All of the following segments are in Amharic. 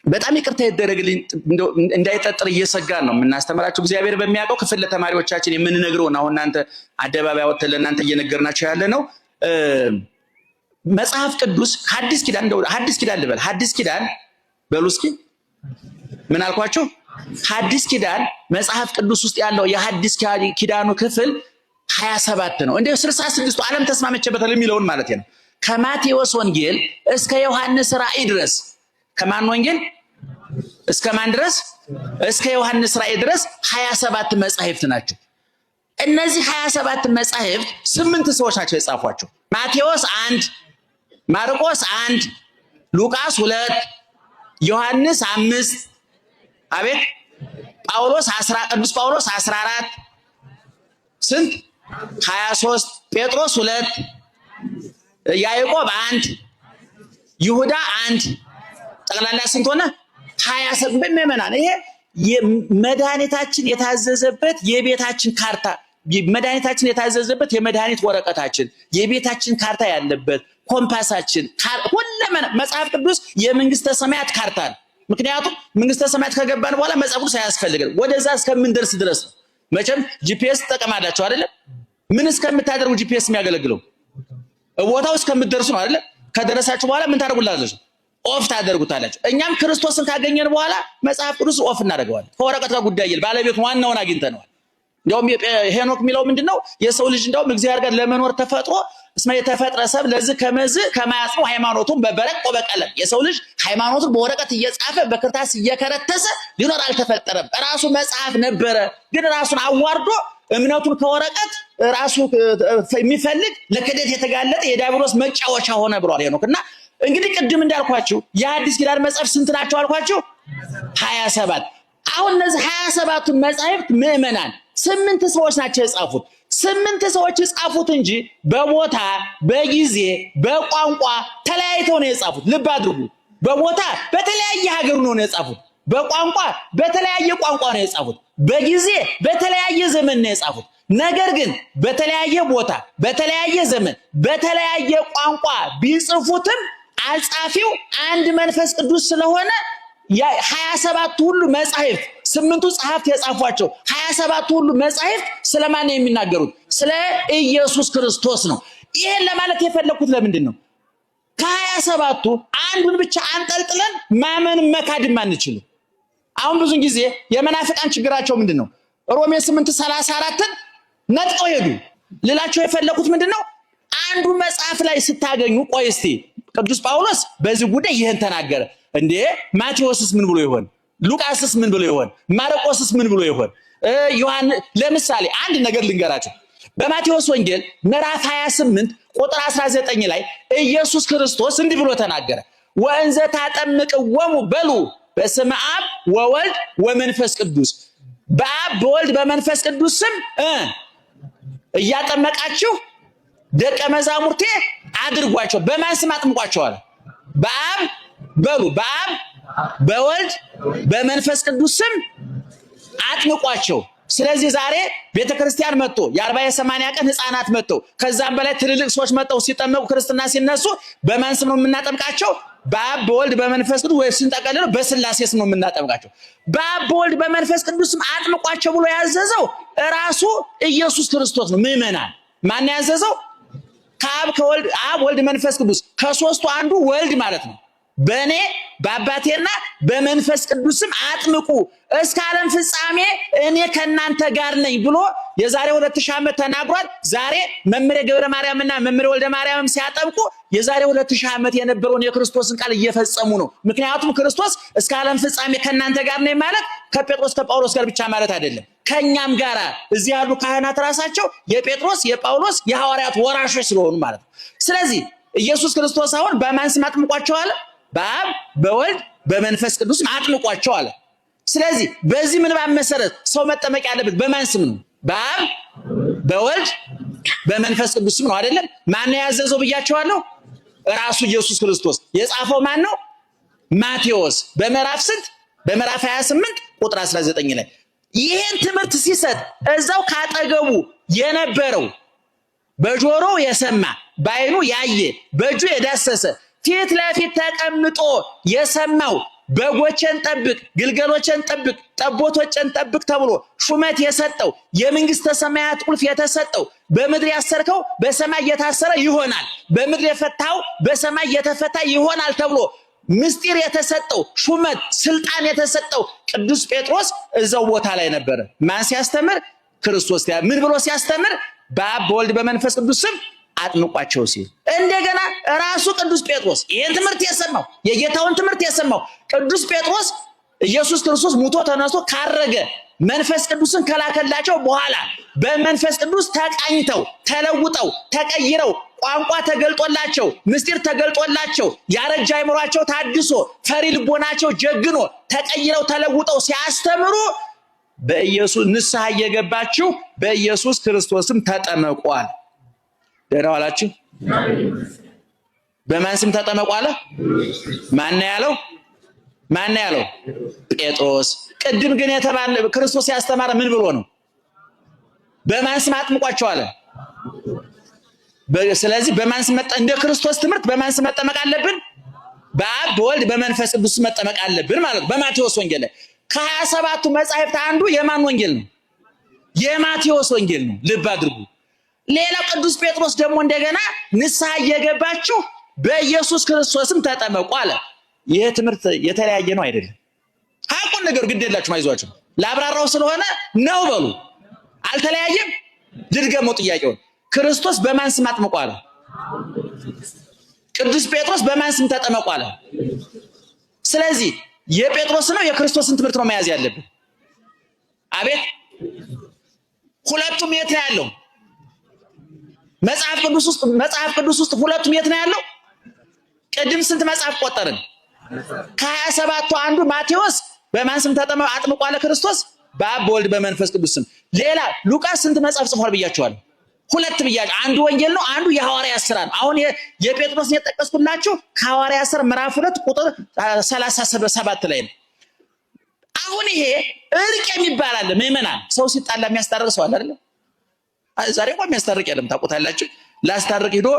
በጣም ይቅርታ ይደረግልኝ እንዳይጠጥር እየሰጋን ነው የምናስተምራችሁ እግዚአብሔር በሚያውቀው ክፍል ለተማሪዎቻችን የምንነግረው ነው እናንተ አደባባይ ወጥተን ለእናንተ እየነገርናችሁ ያለ ነው መጽሐፍ ቅዱስ ሐዲስ ኪዳን እንደው ሐዲስ ኪዳን ልበል ሐዲስ ኪዳን በሉ እስኪ ምን አልኳችሁ ሐዲስ ኪዳን መጽሐፍ ቅዱስ ውስጥ ያለው የሐዲስ ኪዳኑ ክፍል 27 ነው እንደ 66 ዓለም ተስማመችበታል የሚለውን ማለት ነው ከማቴዎስ ወንጌል እስከ ዮሐንስ ራእይ ድረስ ከማን ወንጌል እስከ ማን ድረስ እስከ ዮሐንስ ራእይ ድረስ 27 መጻሕፍት ናቸው እነዚህ 27 መጻሕፍት 8 ሰዎች ናቸው የጻፏቸው ማቴዎስ 1 ማርቆስ 1 ሉቃስ 2 ዮሐንስ 5 አቤት ጳውሎስ 10 ቅዱስ ጳውሎስ 14 ስንት 23 ጴጥሮስ 2 ያዕቆብ 1 ይሁዳ 1 ጠቅላላ ስንት ሆነ 27 በመመናን ይሄ መድኃኒታችን የታዘዘበት የቤታችን ካርታ መድኃኒታችን የታዘዘበት የመድኃኒት ወረቀታችን የቤታችን ካርታ ያለበት ኮምፓሳችን ሁሉም መጽሐፍ ቅዱስ የመንግስተ ሰማያት ካርታ ምክንያቱም መንግስተ ሰማያት ከገባን በኋላ መጽሐፍ ቅዱስ አያስፈልግም ወደዛ እስከምንደርስ ድረስ መቼም ጂፒኤስ ተጠቀማላችሁ አይደል ምን እስከምታደርጉ ጂፒኤስ የሚያገለግለው ቦታው እስከምትደርሱ ነው አይደል ከደረሳችሁ በኋላ ምን ታደርጉላላችሁ ኦፍ ታደርጉታላችሁ እኛም ክርስቶስን ካገኘን በኋላ መጽሐፍ ቅዱስ ኦፍ እናደርገዋለን ከወረቀት ጋር ጉዳይ ይል ባለቤት ዋናውን አግኝተነዋል እንደውም ሄኖክ ሚለው ምንድነው የሰው ልጅ እንደውም እግዚአብሔር ጋር ለመኖር ተፈጥሮ እስመ የተፈጠረ ሰብ ለዚህ ከመዝ ከማያጽኑ ሃይማኖቱን በበረቅ ወበቀለም የሰው ልጅ ሃይማኖቱን በወረቀት እየጻፈ በክርታስ እየከረተሰ ሊኖር አልተፈጠረም ራሱ መጽሐፍ ነበረ ግን ራሱን አዋርዶ እምነቱን ከወረቀት ራሱ የሚፈልግ ለክደት የተጋለጠ የዲያብሎስ መጫወቻ ሆነ ብሏል ሄኖክና እንግዲህ ቅድም እንዳልኳችሁ የሐዲስ ኪዳን መጽሐፍ ስንት ናቸው አልኳችሁ 27 አሁን እነዚህ 27ቱን መጻሕፍት ምዕመናን 8 ሰዎች ናቸው የጻፉት 8 ሰዎች የጻፉት እንጂ በቦታ በጊዜ በቋንቋ ተለያይተው ነው የጻፉት ልብ አድርጉ በቦታ በተለያየ ሀገር ነው የጻፉት በቋንቋ በተለያየ ቋንቋ ነው የጻፉት በጊዜ በተለያየ ዘመን ነው የጻፉት ነገር ግን በተለያየ ቦታ በተለያየ ዘመን በተለያየ ቋንቋ ቢጽፉትም አጻፊው አንድ መንፈስ ቅዱስ ስለሆነ የ27 ሁሉ መጻሕፍት 8ቱ ጸሐፍት የጻፏቸው 27 ሁሉ መጻሕፍት ስለማን ነው የሚናገሩት ስለ ኢየሱስ ክርስቶስ ነው ይሄን ለማለት የፈለኩት ለምንድን ነው ከ27ቱ አንዱን ብቻ አንጠልጥለን ማመን መካድም አንችልም አሁን ብዙ ጊዜ የመናፍቃን ችግራቸው ምንድነው ሮሜ 8:34ን ነጥቀው ሄዱ ልላቸው የፈለኩት ምንድነው አንዱ መጽሐፍ ላይ ስታገኙ ቆይ እስቲ ቅዱስ ጳውሎስ በዚህ ጉዳይ ይሄን ተናገረ እንዴ ማቴዎስስ ምን ብሎ ይሆን ሉቃስስ ምን ብሎ ይሆን ማርቆስስ ምን ብሎ ይሆን ዮሐንስ ለምሳሌ አንድ ነገር ልንገራችሁ በማቴዎስ ወንጌል ምዕራፍ 28 ቁጥር 19 ላይ ኢየሱስ ክርስቶስ እንዲህ ብሎ ተናገረ ወእንዘ ታጠምቅወሙ በሉ በስመ አብ ወወልድ ወመንፈስ ቅዱስ በአብ በወልድ በመንፈስ ቅዱስ ስም እያጠመቃችሁ ደቀ መዛሙርቴ አድርጓቸው በማን ስም አጥምቋቸው አለ በአብ በሉ በአብ በወልድ በመንፈስ ቅዱስ ስም አጥምቋቸው ስለዚህ ዛሬ ቤተክርስቲያን መጥቶ የ40 የ80 ቀን ህፃናት መጥተው ከዛም በላይ ትልልቅ ሰዎች መጥተው ሲጠመቁ ክርስትና ሲነሱ በማን ስም ነው የምናጠምቃቸው በአብ በወልድ በመንፈስ ቅዱስ ወይ ስንጠቀልለው በስላሴ ስም ነው የምናጠምቃቸው በአብ በወልድ በመንፈስ ቅዱስ ስም አጥምቋቸው ብሎ ያዘዘው ራሱ ኢየሱስ ክርስቶስ ነው ምዕመናን ማን ያዘዘው ከአብ ከወልድ አብ ወልድ መንፈስ ቅዱስ ከሶስቱ አንዱ ወልድ ማለት ነው በኔ በአባቴና በመንፈስ ቅዱስም አጥምቁ እስከ ዓለም ፍጻሜ እኔ ከናንተ ጋር ነኝ ብሎ የዛሬ 2000 ዓመት ተናግሯል ዛሬ መምህር ገብረ ማርያምና መምህር ወልደ ማርያምም ሲያጠምቁ የዛሬ 2000 ዓመት የነበረውን የክርስቶስን ቃል እየፈጸሙ ነው ምክንያቱም ክርስቶስ እስከ ዓለም ፍጻሜ ከናንተ ጋር ነኝ ማለት ከጴጥሮስ ከጳውሎስ ጋር ብቻ ማለት አይደለም ከኛም ጋር እዚህ ያሉ ካህናት ራሳቸው የጴጥሮስ የጳውሎስ የሐዋርያት ወራሾች ስለሆኑ ማለት ነው ስለዚህ ኢየሱስ ክርስቶስ አሁን በማን ስም አጥምቋቸው አለ በአብ በወልድ በመንፈስ ቅዱስ አጥምቋቸው አለ ስለዚህ በዚህ ምንባብ መሰረት ሰው መጠመቅ ያለበት በማን ስም ነው በአብ በወልድ በመንፈስ ቅዱስ ስም ነው አይደለም ማን ያዘዘው ብያቸዋለሁ ራሱ ኢየሱስ ክርስቶስ የጻፈው ማን ነው ማቴዎስ በምዕራፍ ስንት በምዕራፍ 28 ቁጥር 19 ላይ ይሄን ትምህርት ሲሰጥ እዛው ካጠገቡ የነበረው በጆሮው የሰማ በአይኑ ያየ በእጁ የዳሰሰ ፊት ለፊት ተቀምጦ የሰማው በጎቼን ጠብቅ፣ ግልገሎቼን ጠብቅ፣ ጠቦቶቼን ጠብቅ ተብሎ ሹመት የሰጠው የመንግስተ ሰማያት ቁልፍ የተሰጠው በምድር ያሰርከው በሰማይ የታሰረ ይሆናል፣ በምድር የፈታው በሰማይ የተፈታ ይሆናል ተብሎ ምስጢር የተሰጠው ሹመት ስልጣን የተሰጠው ቅዱስ ጴጥሮስ እዛው ቦታ ላይ ነበረ። ማን ሲያስተምር? ክርስቶስ ምን ብሎ ሲያስተምር? በአብ በወልድ በመንፈስ ቅዱስ ስም አጥምቋቸው ሲል እንደገና ራሱ ቅዱስ ጴጥሮስ ይሄን ትምህርት የሰማው የጌታውን ትምህርት የሰማው ቅዱስ ጴጥሮስ ኢየሱስ ክርስቶስ ሙቶ ተነስቶ ካረገ መንፈስ ቅዱስን ከላከላቸው በኋላ በመንፈስ ቅዱስ ተቃኝተው ተለውጠው ተቀይረው ቋንቋ ተገልጦላቸው ምስጢር ተገልጦላቸው ያረጀ አይምሯቸው ታድሶ ፈሪ ልቦናቸው ጀግኖ ተቀይረው ተለውጠው ሲያስተምሩ በኢየሱስ ንስሐ እየገባችሁ በኢየሱስ ክርስቶስም ተጠመቋል። ደህና ዋላችሁ። በማን ስም ተጠመቁ አለ? ማን ያለው? ማን ያለው? ጴጥሮስ። ቅድም ግን የተባለ ክርስቶስ ያስተማረ ምን ብሎ ነው? በማን ስም አጥምቋቸው አለ? ስለዚህ በማን ስም እንደ ክርስቶስ ትምህርት በማን ስም መጠመቅ አለብን? በአብ በወልድ በመንፈስ ቅዱስ መጠመቅ አለብን ማለት ነው። በማቴዎስ ወንጌል ላይ ከ27ቱ መጻሕፍት አንዱ የማን ወንጌል ነው? የማቴዎስ ወንጌል ነው። ልብ አድርጉ። ሌላው ቅዱስ ጴጥሮስ ደግሞ እንደገና ንስሐ እየገባችሁ በኢየሱስ ክርስቶስም ተጠመቁ አለ። ይሄ ትምህርት የተለያየ ነው አይደለም? ሐቁን ነገር ግድ የላችሁም፣ አይዟችሁ። ላብራራው ስለሆነ ነው በሉ። አልተለያየም። ልድገመው ጥያቄውን። ክርስቶስ በማን ስም አጥምቁ አለ? ቅዱስ ጴጥሮስ በማን ስም ተጠመቁ አለ? ስለዚህ የጴጥሮስ ነው የክርስቶስን ትምህርት ነው መያዝ ያለብን። አቤት። ሁለቱም የት ነው ያለው? መጽሐፍ ቅዱስ ውስጥ ሁለቱም የት ነው ያለው? ቅድም ስንት መጽሐፍ ቆጠርን? ከ27ቱ አንዱ ማቴዎስ በማን ስም አጥምቁ አለ ክርስቶስ? በአብ በወልድ በመንፈስ ቅዱስ ስም። ሌላ ሉቃስ ስንት መጽሐፍ ጽፏል ብያችኋለሁ? ሁለት ብያለሁ። አንዱ ወንጌል ነው፣ አንዱ የሐዋርያት ሥራ ነው። አሁን የጴጥሮስን የጠቀስኩላችሁ ከሐዋርያት ሥራ ምዕራፍ 2 ቁጥር 37 ላይ ነው። አሁን ይሄ እርቅ የሚባል አለ። ምዕመናን ሰው ሲጣላ የሚያስታርቅ ሰው አለ አይደል? ዛሬ እንኳን የሚያስታርቅ የለም፣ ታውቁታላችሁ። ላስታርቅ ሄዶ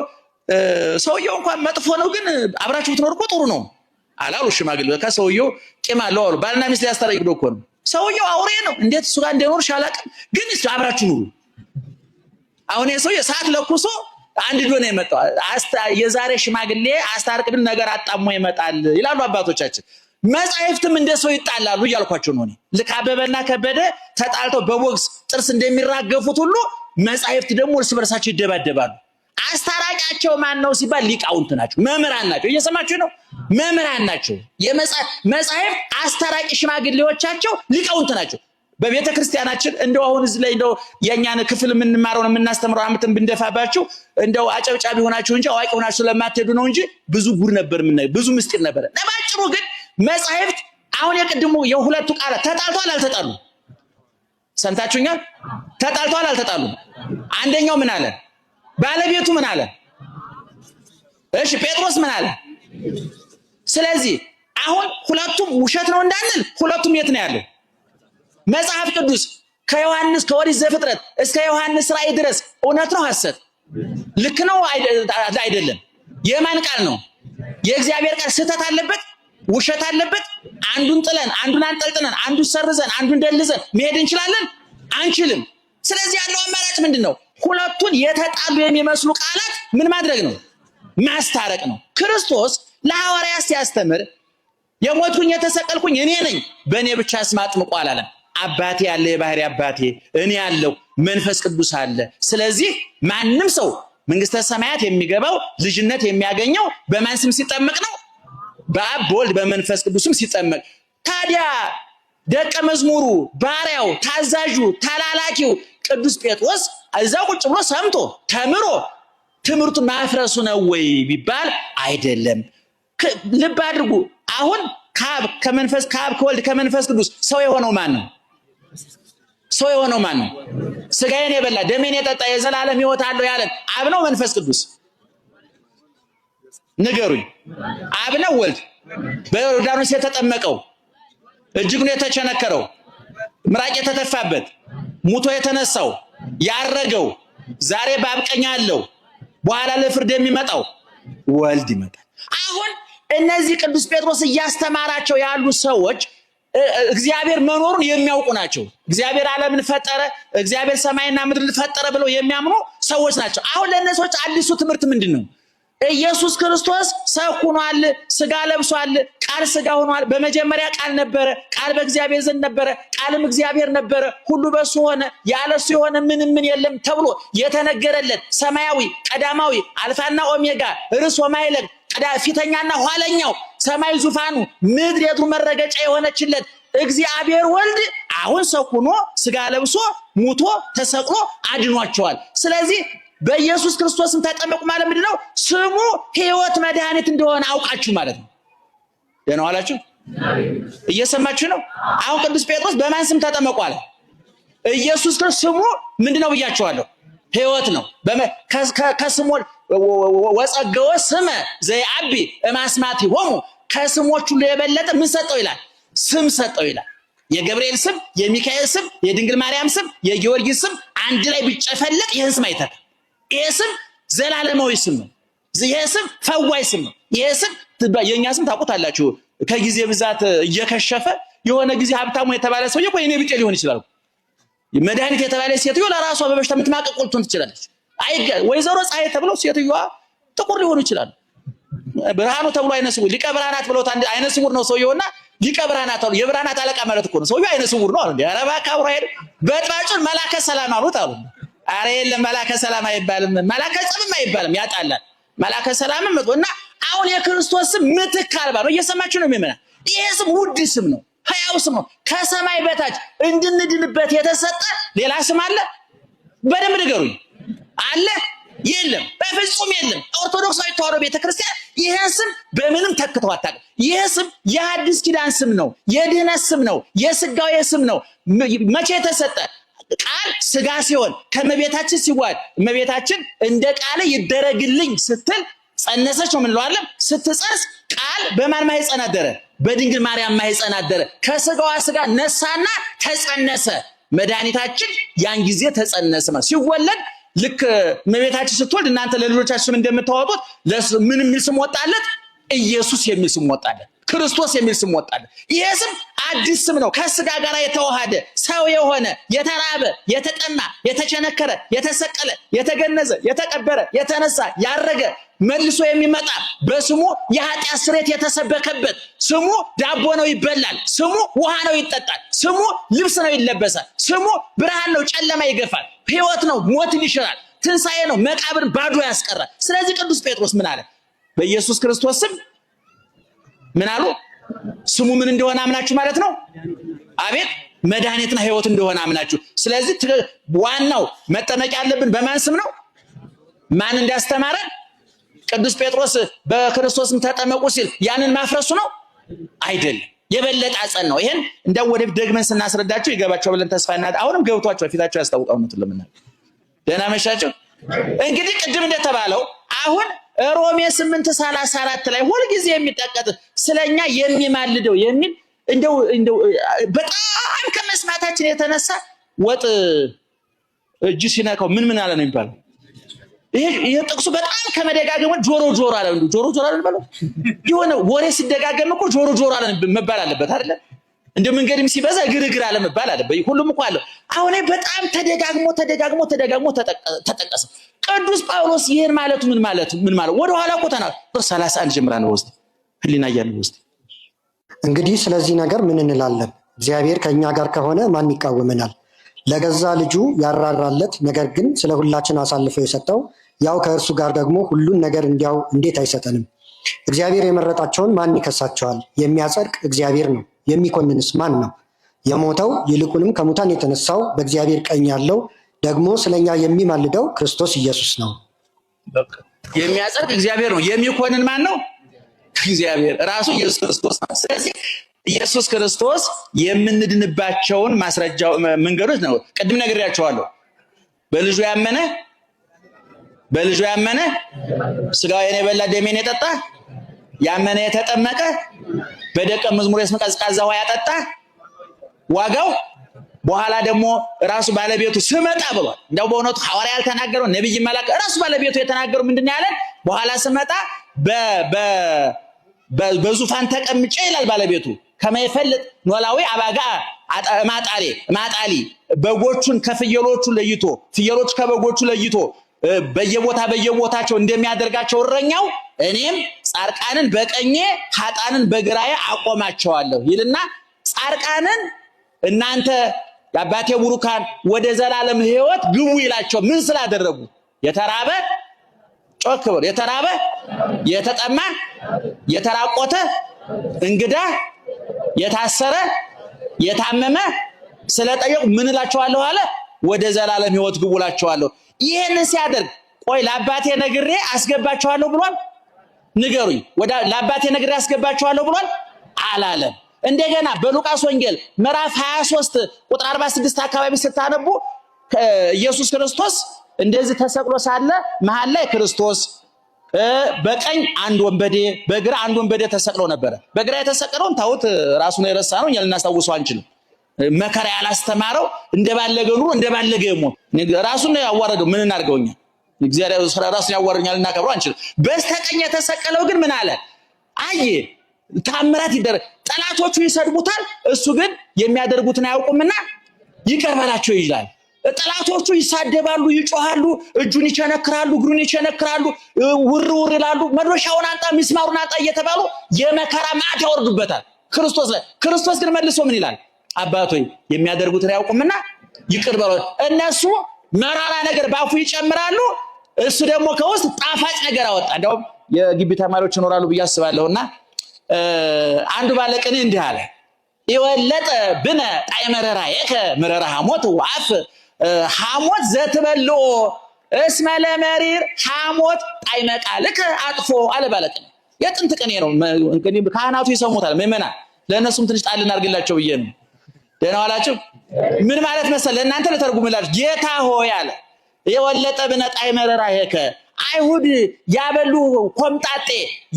ሰውየው እንኳን መጥፎ ነው ግን አብራችሁ ብትኖር እኮ ጥሩ ነው አላሉ ሽማግሌ። ከሰውየው ቂም አለው አሉ። ባልና ሚስት ሊያስታርቅ ሄዶ እኮ ነው። ሰውየው አውሬ ነው፣ እንዴት እሱ ጋር እንደኖርሽ አላውቅም፣ ግን አብራችሁ ኑሩ። አሁን የሰውየው ሰዓት ለኩሶ አንድ ዶ ነው የመጣው። የዛሬ ሽማግሌ አስታርቅ ብል ነገር አጣሞ ይመጣል ይላሉ አባቶቻችን። መጻሕፍትም እንደ ሰው ይጣላሉ እያልኳቸው ነው። ልክ አበበና ከበደ ተጣልተው በቦክስ ጥርስ እንደሚራገፉት ሁሉ መጻሕፍት ደግሞ እርስ በርሳቸው ይደባደባሉ። አስታራቂያቸው ማን ነው ሲባል ሊቃውንት ናቸው፣ መምህራን ናቸው። እየሰማችሁ ነው? መምህራን ናቸው። መጻሕፍት አስታራቂ ሽማግሌዎቻቸው ሊቃውንት ናቸው። በቤተ ክርስቲያናችን እንደው አሁን እዚህ ላይ እንደው የኛን ክፍል የምንማረው የምናስተምረው አመትን ብንደፋባችሁ እንደው አጨብጫቢ ሆናችሁ እንጂ አዋቂ ሆናችሁ ስለማትሄዱ ነው እንጂ ብዙ ጉድ ነበር፣ ብዙ ምስጢር ነበር። ለባጭሩ ግን መጻሕፍት አሁን የቅድሙ የሁለቱ ቃላት ተጣልቷል አልተጣሉ? ሰምታችሁኛል? ተጣልቷል አልተጣሉ? አንደኛው ምን አለ? ባለቤቱ ምን አለ? እሺ ጴጥሮስ ምን አለ? ስለዚህ አሁን ሁለቱም ውሸት ነው እንዳንል ሁለቱም የት ነው ያለው? መጽሐፍ ቅዱስ ከዮሐንስ ከኦሪት ዘፍጥረት እስከ ዮሐንስ ራእይ ድረስ እውነት ነው ሐሰት? ልክ ነው አይደለም? የማን ቃል ነው? የእግዚአብሔር ቃል ስህተት አለበት? ውሸት አለበት? አንዱን ጥለን አንዱን አንጠልጥለን አንዱን ሰርዘን አንዱን ደልዘን መሄድ እንችላለን? አንችልም። ስለዚህ ያለው አማራጭ ምንድነው? ሁለቱን የተጣሉ የሚመስሉ ቃላት ምን ማድረግ ነው? ማስታረቅ ነው። ክርስቶስ ለሐዋርያት ሲያስተምር የሞትኩኝ የተሰቀልኩኝ እኔ ነኝ፣ በእኔ ብቻ ስም አጥምቁ አላለም። አባቴ ያለ የባህሪ አባቴ እኔ ያለው መንፈስ ቅዱስ አለ። ስለዚህ ማንም ሰው መንግስተ ሰማያት የሚገባው ልጅነት የሚያገኘው በማን ስም ሲጠመቅ ነው? በአብ በወልድ በመንፈስ ቅዱስም ሲጠመቅ። ታዲያ ደቀ መዝሙሩ ባሪያው ታዛዡ ተላላኪው ቅዱስ ጴጥሮስ እዛው ቁጭ ብሎ ሰምቶ ተምሮ ትምህርቱን ማፍረሱ ነው ወይ ቢባል አይደለም። ልብ አድርጉ። አሁን ከአብ ከወልድ ከመንፈስ ቅዱስ ሰው የሆነው ማን ነው? ሰው የሆነው ማን ነው? ስጋዬን የበላ ደሜን የጠጣ የዘላለም ሕይወት አለው ያለን አብ ነው መንፈስ ቅዱስ? ንገሩኝ። አብ ነው ወልድ? በዮርዳኖስ የተጠመቀው እጅጉን የተቸነከረው ምራቅ የተተፋበት ሙቶ የተነሳው ያረገው ዛሬ በአብ ቀኝ ያለው በኋላ ለፍርድ የሚመጣው ወልድ ይመጣል። አሁን እነዚህ ቅዱስ ጴጥሮስ እያስተማራቸው ያሉ ሰዎች እግዚአብሔር መኖሩን የሚያውቁ ናቸው። እግዚአብሔር ዓለምን ፈጠረ፣ እግዚአብሔር ሰማይና ምድርን ፈጠረ ብለው የሚያምኑ ሰዎች ናቸው። አሁን ለእነዚህ ሰዎች አዲሱ ትምህርት ምንድነው? ኢየሱስ ክርስቶስ ሰው ሆኗል፣ ስጋ ለብሷል፣ ቃል ስጋ ሆኗል። በመጀመሪያ ቃል ነበረ፣ ቃል በእግዚአብሔር ዘንድ ነበረ፣ ቃልም እግዚአብሔር ነበረ፣ ሁሉ በሱ ሆነ፣ ያለሱ የሆነ ምን የለም ተብሎ የተነገረለት ሰማያዊ ቀዳማዊ አልፋና ኦሜጋ ርዕስ ወማይለቅ ፊተኛና ኋለኛው ሰማይ ዙፋኑ ምድር የእግሩ መረገጫ የሆነችለት እግዚአብሔር ወልድ አሁን ሰው ሆኖ ስጋ ለብሶ ሙቶ ተሰቅሎ አድኗቸዋል። ስለዚህ በኢየሱስ ክርስቶስም ተጠመቁ ማለት ምንድነው? ስሙ ሕይወት መድኃኒት እንደሆነ አውቃችሁ ማለት ነው። ደህና ዋላችሁ? እየሰማችሁ ነው? አሁን ቅዱስ ጴጥሮስ በማን ስም ተጠመቁ አለ? ኢየሱስ ክርስቶስ ስሙ ምንድነው ብያችኋለሁ? ሕይወት ነው። ከስሙ ወጸገወ ስመ ዘየዐቢ እማስማቲሆሙ ከስሞች ሁሉ የበለጠ ምን ሰጠው ይላል? ስም ሰጠው ይላል። የገብርኤል ስም፣ የሚካኤል ስም፣ የድንግል ማርያም ስም፣ የጊዮርጊስ ስም አንድ ላይ ቢጨፈለቅ ይህን ስም አይተካ። ይሄ ስም ዘላለማዊ ስም ነው። ይሄ ስም ፈዋይ ስም ነው። ይሄ ስም የኛ ስም ታውቁታላችሁ። ከጊዜ ብዛት እየከሸፈ የሆነ ጊዜ ሀብታሙ የተባለ ሰውዬ ቆይ እኔ ብቻ ሊሆን ይችላል። መድኃኒት የተባለ ሴትዮ ለራሷ በበሽታ የምትማቀቅ ቁልቱን ትችላለች። ወይዘሮ ፀሐይ ተብለው ሴትዮዋ ጥቁር ሊሆኑ ይችላል። ብርሃኑ ተብሎ አይነ ስውር ሊቀ ብርሃናት ብለው አይነ ስውር ነው ሰውየውና ሊቀ ብርሃናት አሉ። የብርሃናት አለቃ ማለት እኮ ነው። ሰውየው አይነ ስውር ነው አሉ። ኧረ እባክህ አብሮ አይደል በጥባጩን መላከ ሰላም አሉት አሉ። አረ የለም መላከ ሰላም አይባልም፣ መላከ ጸብም አይባልም፣ ያጣላል። መላከ ሰላምም መጥቶና አሁን የክርስቶስ ስም ምትክ አልባ ነው። እየሰማችሁ ነው የሚመና ይሄ ስም ውድ ስም ነው፣ ሕያው ስም ነው። ከሰማይ በታች እንድንድንበት የተሰጠ ሌላ ስም አለ? በደንብ ንገሩኝ። አለ? የለም፣ በፍጹም የለም። ኦርቶዶክሳዊ ተዋሕዶ ቤተክርስቲያን ይሄን ስም በምንም ተክተው አታውቅም። ይሄ ስም የሐዲስ ኪዳን ስም ነው፣ የድህነት ስም ነው፣ የስጋዌ ስም ነው። መቼ የተሰጠ? ቃል ስጋ ሲሆን ከመቤታችን ሲዋሃድ እመቤታችን እንደ ቃል ይደረግልኝ ስትል ጸነሰች ነው የምንለዋለን። ስትጸንስ ቃል በማን ማህፀን አደረ? በድንግል ማርያም ማህፀን አደረ። ከስጋዋ ስጋ ነሳና ተጸነሰ። መድኃኒታችን ያን ጊዜ ተጸነሰ ማለት ሲወለድ ልክ እመቤታችን ስትወልድ እናንተ ለልጆቻችሁ ስም እንደምታወጡት ምን የሚል ስም ወጣለት? ኢየሱስ የሚል ስም ወጣለት። ክርስቶስ የሚል ስም ወጣለት። ይሄ ስም አዲስ ስም ነው። ከስጋ ጋር የተዋሃደ ሰው የሆነ የተራበ፣ የተጠማ፣ የተቸነከረ፣ የተሰቀለ፣ የተገነዘ፣ የተቀበረ፣ የተነሳ፣ ያረገ መልሶ የሚመጣ በስሙ የኃጢአት ስርየት የተሰበከበት ስሙ ዳቦ ነው ይበላል፣ ስሙ ውሃ ነው ይጠጣል፣ ስሙ ልብስ ነው ይለበሳል፣ ስሙ ብርሃን ነው ጨለማ ይገፋል፣ ሕይወት ነው ሞትን ይሽራል፣ ትንሣኤ ነው መቃብርን ባዶ ያስቀራል። ስለዚህ ቅዱስ ጴጥሮስ ምን አለ? በኢየሱስ ክርስቶስ ስም ምን አሉ? ስሙ ምን እንደሆነ አምናችሁ ማለት ነው። አቤት መድኃኒትና ሕይወት እንደሆነ አምናችሁ። ስለዚህ ዋናው መጠመቅ ያለብን በማን ስም ነው? ማን እንዳስተማረን? ቅዱስ ጴጥሮስ በክርስቶስም ተጠመቁ ሲል ያንን ማፍረሱ ነው አይደለም። የበለጠ አጸን ነው። ይሄን እንደው ወደፊት ደግመን ስናስረዳቸው ይገባቸው ብለን ተስፋ እናድርግ። አሁንም ገብቷቸው ፊታቸው ያስታውቃው ነው ለምናል። ደህና መሻቸው። እንግዲህ ቅድም እንደተባለው አሁን ሮሜ 8:34 ላይ ሁልጊዜ የሚጠቀጥ ስለኛ የሚማልደው የሚል እንደው በጣም ከመስማታችን የተነሳ ወጥ እጅ ሲነካው ምን አለ ነው የሚባለው? ይሄ ጥቅሱ በጣም ከመደጋገሙ ጆሮ አለ። ጆሮ አለ ባለው የሆነ ወሬ ሲደጋገም እኮ ጆሮ አለ መባል አለበት አይደለ? እንደ መንገድም ሲበዛ ግርግር አለ መባል አለበት። ሁሉም እኮ አለ። አሁን በጣም ተደጋግሞ ተጠቀሰ። ቅዱስ ጳውሎስ ይሄን ማለቱ ምን ማለት ወደ ኋላ ቆተና 31 ጀምራ ነው ውስጥ ህሊና ያለው ውስጥ እንግዲህ ስለዚህ ነገር ምን እንላለን? እግዚአብሔር ከኛ ጋር ከሆነ ማን ይቃወመናል? ለገዛ ልጁ ያራራለት ነገር ግን ስለ ሁላችን አሳልፎ የሰጠው ያው ከእርሱ ጋር ደግሞ ሁሉን ነገር እንዲያው እንዴት አይሰጠንም? እግዚአብሔር የመረጣቸውን ማን ይከሳቸዋል? የሚያጸድቅ እግዚአብሔር ነው። የሚኮንንስ ማን ነው? የሞተው ይልቁንም ከሙታን የተነሳው በእግዚአብሔር ቀኝ ያለው ደግሞ ስለኛ የሚማልደው ክርስቶስ ኢየሱስ ነው። የሚያጸድቅ እግዚአብሔር ነው። የሚኮንን ማን ነው? እግዚአብሔር ራሱ ኢየሱስ ክርስቶስ ነው። ስለዚህ ኢየሱስ ክርስቶስ የምንድንባቸውን ማስረጃው መንገዶች ነው። ቅድም ነግሬያቸዋለሁ። በልጁ ያመነ ስጋዬን የበላ ደሜን የጠጣ ያመነ የተጠመቀ በደቀ መዝሙር የስም ቀዝቃዛ ውሃ ያጠጣ ዋጋው በኋላ ደግሞ ራሱ ባለቤቱ ስመጣ ብሏል። እንደው በእውነቱ ሐዋርያ ያልተናገረው ነብይ መላክ ራሱ ባለቤቱ የተናገረው ምንድነው ያለን? በኋላ ስመጣ በዙፋን ተቀምጬ ይላል ባለቤቱ ከመይፈልጥ ኖላዊ አባጋ ማጣሊ በጎቹን ከፍየሎቹ ለይቶ ፍየሎች ከበጎቹ ለይቶ በየቦታቸው እንደሚያደርጋቸው እረኛው እኔም ጻርቃንን በቀኜ ኃጣንን በግራዬ አቆማቸዋለሁ ይልና ጻርቃንን እናንተ የአባቴ ቡሩካን ወደ ዘላለም ሕይወት ግቡ ይላቸው ምን ስላደረጉ የተራበ ጮክ ብሎ የተራበ የተጠማ የተራቆተ እንግዳ የታሰረ የታመመ ስለጠየቁ ምን እላቸዋለሁ አለ ወደ ዘላለም ሕይወት ግቡ እላቸዋለሁ። ይሄንን ሲያደርግ ቆይ ለአባቴ ነግሬ አስገባቸዋለሁ ብሏል? ንገሩኝ። ለአባቴ ነግሬ አስገባቸዋለሁ ብሏል አላለም። እንደገና በሉቃስ ወንጌል ምዕራፍ 23 ቁጥር 46 አካባቢ ስታነቡ ኢየሱስ ክርስቶስ እንደዚህ ተሰቅሎ ሳለ መሃል ላይ ክርስቶስ በቀኝ አንድ ወንበዴ በግራ አንድ ወንበዴ ተሰቅሎ ነበር። በግራ የተሰቀለውን ታውት ራሱን የረሳ ነው ልናስታውሰው አንችልም። መከራ ያላስተማረው እንደባለገ ኑሮ እንደባለገ ይሞት ራሱን ያዋረደው ምን እናርገውኛ? እግዚአብሔር ራሱን ያዋረኛል እናከብረው አንችልም። በስተቀኝ የተሰቀለው ግን ምን አለ? አየ ታምራት ይደረግ ጠላቶቹ ይሰድቡታል፣ እሱ ግን የሚያደርጉትን አያውቁምና ይቅር በላቸው ይላል። ጠላቶቹ ይሳደባሉ፣ ይጮሃሉ፣ እጁን ይቸነክራሉ፣ እግሩን ይቸነክራሉ፣ ውር ይላሉ፣ መዶሻውን አንጣ ሚስማሩን አንጣ እየተባሉ የመከራ ማዕት ያወርዱበታል ክርስቶስ ላይ። ክርስቶስ ግን መልሶ ምን ይላል? አባቶይ የሚያደርጉትን አያውቁምና ይቅር በላቸው። እነሱ መራራ ነገር ባፉ ይጨምራሉ፣ እሱ ደግሞ ከውስጥ ጣፋጭ ነገር አወጣ። እንደውም የግቢ ተማሪዎች ይኖራሉ ብዬ አስባለሁና አንዱ ባለቅኔ እንዲህ አለ ይወለጠ ብነ ጣዕመ ረራየከ መረራ ሐሞት ወአፍ ሐሞት ዘትበልኦ እስመ ለመሪር ሐሞት ጣዕመ ቃልከ አጥፎ አለ ባለቅኔ። የጥንት ቅኔ ነው እንግዲህ ካህናቱ ይሰሙታል። ምእመናን ለእነሱም ትንሽ ጣል እናድርግላቸው ብዬ ነው። ደህና ዋላችሁ። ምን ማለት መሰለ እናንተ ለተርጉምላችሁ ጌታ ሆይ አለ የወለጠ ብነ ጣዕመ ረራየከ አይሁድ ያበሉ ኮምጣጤ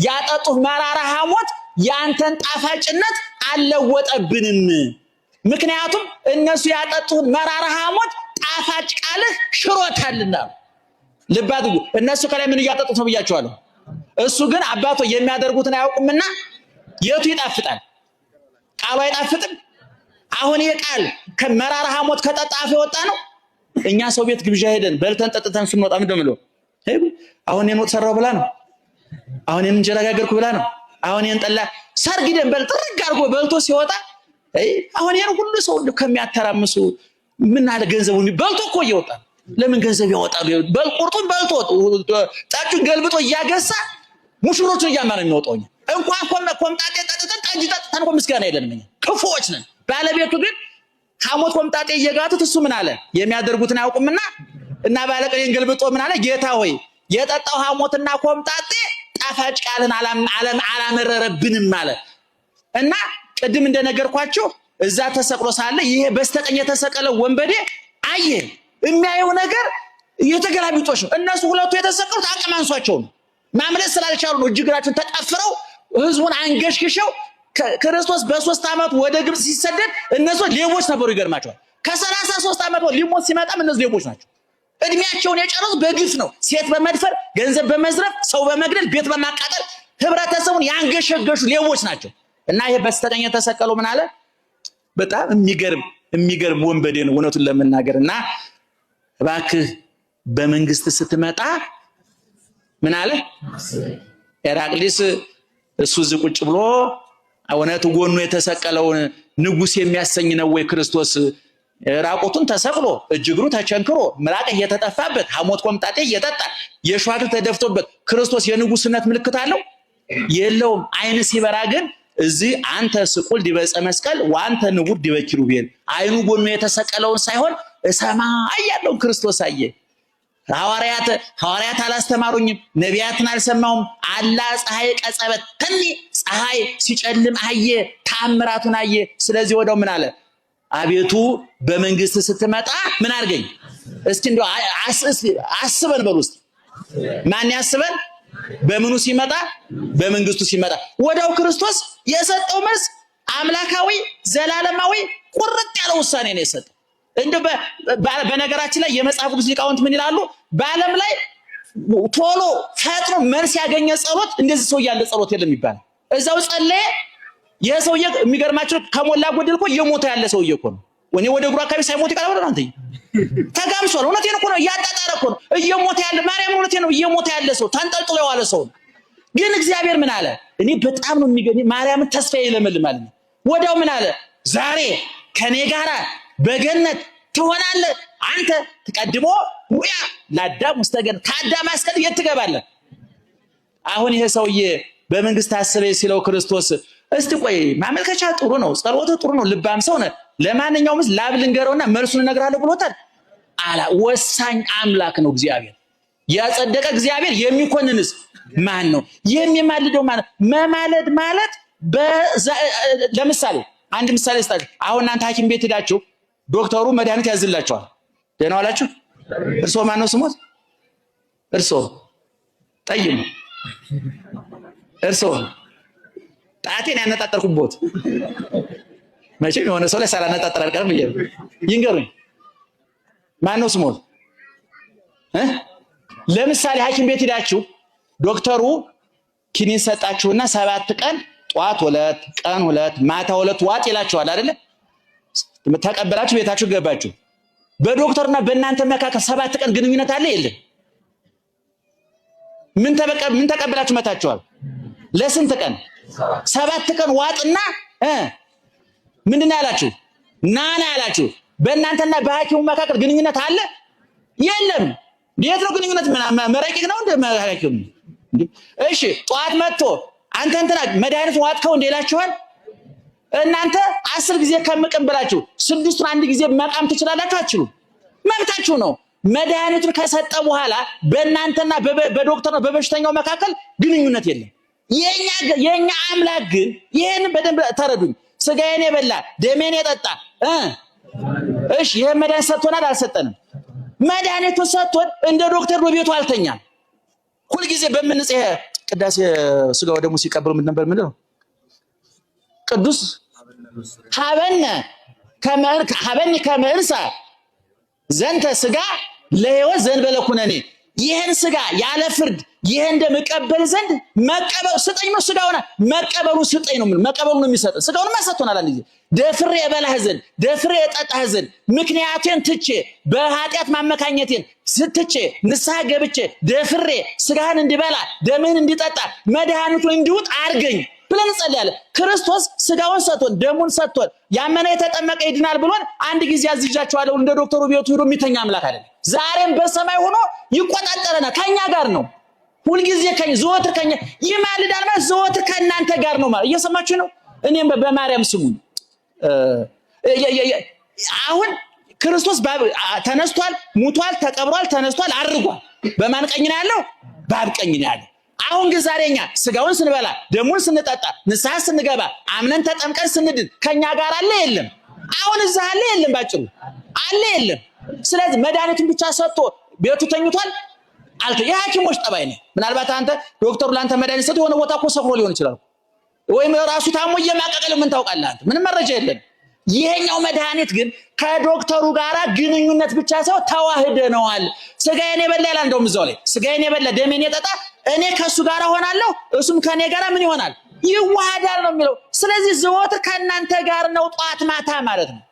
ያጠጡ መራራ ሐሞት ያንተን ጣፋጭነት አልለወጠብንም። ምክንያቱም እነሱ ያጠጡት መራራ ሐሞት ጣፋጭ ቃልህ ሽሮታልና። ልባት እነሱ ከላይ ምን ያጠጡት ነው ብያቸዋለሁ። እሱ ግን አባቶ የሚያደርጉትን አያውቁምና የቱ ይጣፍጣል? ቃሉ አይጣፍጥም? አሁን ይሄ ቃል ከመራራ ሐሞት ከጠጣፈ ወጣ ነው። እኛ ሰው ቤት ግብዣ ሄደን በልተን ጠጥተን ስንወጣ ምንድን ነው አሁን የኖት ሰራው ብላ ነው፣ አሁን እንጀራ ጋገርኩ ብላ ነው፣ አሁን ጠላ ሰርግ ደም በልጥርግ አድርጎ በልቶ ሲወጣ አሁን ይሄን ሁሉ ሰው ከሚያተራምሱ ምን አለ ገንዘቡን በልቶ እኮ እየወጣ ለምን ገንዘብ ያወጣሉ? በልቁርጡን በልቶ ጣጩን ገልብጦ እያገሳ ሙሽሮቹን እያማረ የሚወጣው እንኳን ኮምጣጤ ጠጥተን ጠጅ ጠጥተን ምስጋና የለንም። ክፉዎች ነን። ባለቤቱ ግን ሐሞት ኮምጣጤ እየጋቱት እሱ ምን አለ የሚያደርጉትን አያውቁምና እና ባለቅኔን ገልብጦ ምን አለ ጌታ ሆይ የጠጣው ሐሞትና ኮምጣጤ ጣፋጭ ቃልን አላመረረብንም ማለት እና ቅድም እንደነገርኳችሁ እዛ ተሰቅሎ ሳለ ይሄ በስተቀኝ የተሰቀለው ወንበዴ አየ የሚያየው ነገር የተገላቢጦሽ ነው። እነሱ ሁለቱ የተሰቀሉት አቅም አንሷቸው ነው፣ ማምለጥ ስላልቻሉ ነው። እጅግራቸውን ተጣፍረው ህዝቡን አንገሽግሸው ክርስቶስ በ3 ዓመት ወደ ግብጽ ሲሰደድ እነሱ ሌቦች ነበሩ። ይገርማቸዋል። ከ33 ዓመት ሊሞት ሲመጣም እነሱ ሌቦች ናቸው። እድሜያቸውን የጨረሱ በግፍ ነው። ሴት በመድፈር ገንዘብ በመዝረፍ ሰው በመግደል ቤት በማቃጠል ህብረተሰቡን ያንገሸገሹ ሌቦች ናቸው። እና ይሄ በስተቀኝ የተሰቀለው ምን አለ? በጣም የሚገርም ወንበዴ ነው እውነቱን ለመናገር። እና እባክህ በመንግስት ስትመጣ ምን አለ ሄራቅሊስ እሱ እዚህ ቁጭ ብሎ እውነት ጎኑ የተሰቀለውን ንጉስ የሚያሰኝ ነው ወይ ክርስቶስ? ራቆቱን ተሰቅሎ እጅግሩ ተቸንክሮ ምራቅ እየተጠፋበት ሐሞት ኮምጣጤ እየጠጣ የሸዋክል ተደፍቶበት ክርስቶስ የንጉስነት ምልክት አለው የለውም? አይን ሲበራ ግን እዚህ አንተ ስቁል ዲበጸ መስቀል ወአንተ ንቡር ዲበ ኪሩቤል አይኑ ጎኑ የተሰቀለውን ሳይሆን ሰማይ ያለውን ክርስቶስ አየ። ሐዋርያት አላስተማሩኝም፣ ነቢያትን አልሰማሁም። አላ ፀሐይ ቀጸበት ተኒ ፀሐይ ሲጨልም አየ፣ ተአምራቱን አየ። ስለዚህ ወደው ምን አለ? አቤቱ በመንግስት ስትመጣ ምን አድርገኝ እስቲ እንደው አስበን በሉ እስቲ። ማን ያስበን? በምኑ ሲመጣ? በመንግስቱ ሲመጣ። ወደው ክርስቶስ የሰጠው መልስ አምላካዊ ዘላለማዊ ቁርጥ ያለ ውሳኔ ነው የሰጠው። እንደ በነገራችን ላይ የመጽሐፍ ቅዱስ ሊቃውንት ምን ይላሉ? በዓለም ላይ ቶሎ ፈጥኖ መልስ ያገኘ ጸሎት እንደዚህ ሰው ያለ ጸሎት የለም ይባላል። እዛው ጸለየ። የሰውዬ የሚገርማችሁ ከሞላ ጎደል እኮ እየሞተ ያለ ሰውዬ እኮ ነው። ወኔ ወደ እግሩ አካባቢ ሳይሞት ይቀራል አንተ ተጋምሷል። እውነቴን እኮ ነው፣ እያጣጣረ እኮ ነው እየሞተ ያለ ማርያም፣ እውነቴን ነው እየሞተ ያለ ሰው ተንጠልጥሎ የዋለ ሰው። ግን እግዚአብሔር ምን አለ? እኔ በጣም ነው የሚገርመኝ። ማርያምን ተስፋዬ ይለመልማል። ወዲያው ምን አለ? ዛሬ ከኔ ጋራ በገነት ትሆናለህ። አንተ ተቀድሞ ውያ ለአዳም ውስጥ ገነት ከአዳም አስቀድሞ የት ትገባለህ? አሁን ይሄ ሰውዬ በመንግስት አስበኝ ሲለው ክርስቶስ እስቲ ቆይ ማመልከቻ ጥሩ ነው፣ ጸሎቱ ጥሩ ነው፣ ልባም ሰው ነህ፣ ለማንኛውም ላብ ልንገረውና መልሱን እነግርሃለሁ ብሎታል። አላ ወሳኝ አምላክ ነው እግዚአብሔር። ያጸደቀ እግዚአብሔር የሚኮንንስ ማን ነው? የሚማልደው ማለት መማለድ ማለት ለምሳሌ አንድ ምሳሌ ስጣችሁ። አሁን እናንተ ሐኪም ቤት ሄዳችሁ ዶክተሩ መድኃኒት ያዝላችኋል። ደህና ዋላችሁ? እርሶ ማን ነው ስሞት? እርሶ ጠይሙ። እርሶ ጣቴን ያነጣጠርኩበት መቼም የሆነ ሰው ላይ ሳላነጣጠር አልቀርም ብዬ ነው። ይንገሩኝ ማን ነው ስሞት? ለምሳሌ ሐኪም ቤት ሄዳችሁ ዶክተሩ ኪኒን ሰጣችሁና 7 ቀን ጧት 2 ቀን 2 ማታ 2 ዋጥ ይላችኋል አይደለ? ተቀበላችሁ፣ ቤታችሁ ገባችሁ። በዶክተርና በእናንተ መካከል 7 ቀን ግንኙነት አለ የለም? ምን ተቀበላችሁ መታችኋል? ለስንት ቀን? 7 ቀን ዋጥና ምንድነው ያላችሁ? ናና ያላችሁ። በእናንተና በሐኪሙ መካከል ግንኙነት አለ የለም? የት ነው ግንኙነት? መረቂቅ ነው እንደ ሐኪሙ። እሺ ጧት መጥቶ አንተ እንትና መድኃኒት ዋጥከው እንደላችኋል። እናንተ 10 ጊዜ ከምቀበላችሁ 6ቱን አንድ ጊዜ መቃም ትችላላችሁ? አትችሉም? መብታችሁ ነው። መድኃኒቱን ከሰጠ በኋላ በእናንተና በዶክተርና በበሽተኛው መካከል ግንኙነት የለም። የኛ አምላክ ግን ይሄን በደንብ ተረዱኝ። ስጋዬን የበላ ደሜን የጠጣ እሺ ይሄ መድኃኒት ሰጥቶናል አልሰጠንም? መድኃኒቱን ሰጥቶን እንደ ዶክተር በቤቱ አልተኛም። ሁሉ ጊዜ በምንጽህ ቅዳሴ ስጋው ደሙ ሲቀበሉ ምን ነበር? ምንድነው? ቅዱስ ሀበኒ ከመርሳ ዘንተ ስጋ ለሕይወት ዘንበለ ኩነኔ። ይሄን ስጋ ያለ ፍርድ ይሄን እንደምቀበል ዘንድ መቀበል ስጠኝ ነው። ስጋውና መቀበሉ ስጠኝ ነው። መቀበሉ ነው የሚሰጥ። ስጋውን ማሰጥቶናል። አንድ ጊዜ ደፍሬ የበላህ ዘንድ ደፍሬ የጠጣህ ዘንድ ምክንያቴን ትቼ በኃጢአት ማመካኘቴን ስትቼ ንስሐ ገብቼ ደፍሬ ስጋህን እንዲበላ ደምህን እንዲጠጣ መድኃኒቱን እንዲውጥ አድርገኝ ብለን እንጸልያለን። ክርስቶስ ስጋውን ሰጥቶን ደሙን ሰጥቶን ያመነ የተጠመቀ ይድናል ብሎን አንድ ጊዜ አዝዣቸዋለሁ። እንደ ዶክተሩ ቤቱ ሄዶ የሚተኛ አምላክ አይደለም። ዛሬም በሰማይ ሆኖ ይቆጣጠረናል። ከኛ ጋር ነው። ሁልጊዜ ዘወትር ከኛ ይማልዳል ማለት ዘወትር ከእናንተ ጋር ነው ማለት። እየሰማችሁ ነው? እኔም በማርያም ስሙኝ። አሁን ክርስቶስ ተነስቷል፣ ሙቷል፣ ተቀብሯል፣ ተነስቷል፣ አርጓል። በማን ቀኝ ነው ያለው? በአብ ቀኝ ነው ያለው። አሁን ግን ዛሬኛ ስጋውን ስንበላ ደሙን ስንጠጣ ንስሐ ስንገባ አምነን ተጠምቀን ስንድን ከኛ ጋር አለ የለም? አሁን እዛ አለ የለም? ባጭሩ አለ የለም? ስለዚህ መድኃኒቱን ብቻ ሰጥቶ ቤቱ ተኝቷል አልተ የሐኪሞች ጠባይ ነው። ምናልባት አንተ ዶክተሩ ላንተ መድኃኒት ሰጥቶ የሆነ ቦታ እኮ ሰፍሮ ሊሆን ይችላል፣ ወይም ራሱ ታሞ እየማቀቀለ ምን ታውቃለህ አንተ? ምንም መረጃ የለም። ይሄኛው መድኃኒት ግን ከዶክተሩ ጋራ ግንኙነት ብቻ ሳይሆን ተዋህደነዋል። ስጋዬን የበላ ይላል። እንደውም እዛው ላይ ስጋዬን የበላ ደሜን የጠጣ እኔ ከሱ ጋር ሆናለሁ እሱም ከኔ ጋር ምን ይሆናል? ይዋሃዳል ነው የሚለው። ስለዚህ ዘወትር ከእናንተ ጋር ነው ጧት ማታ ማለት ነው።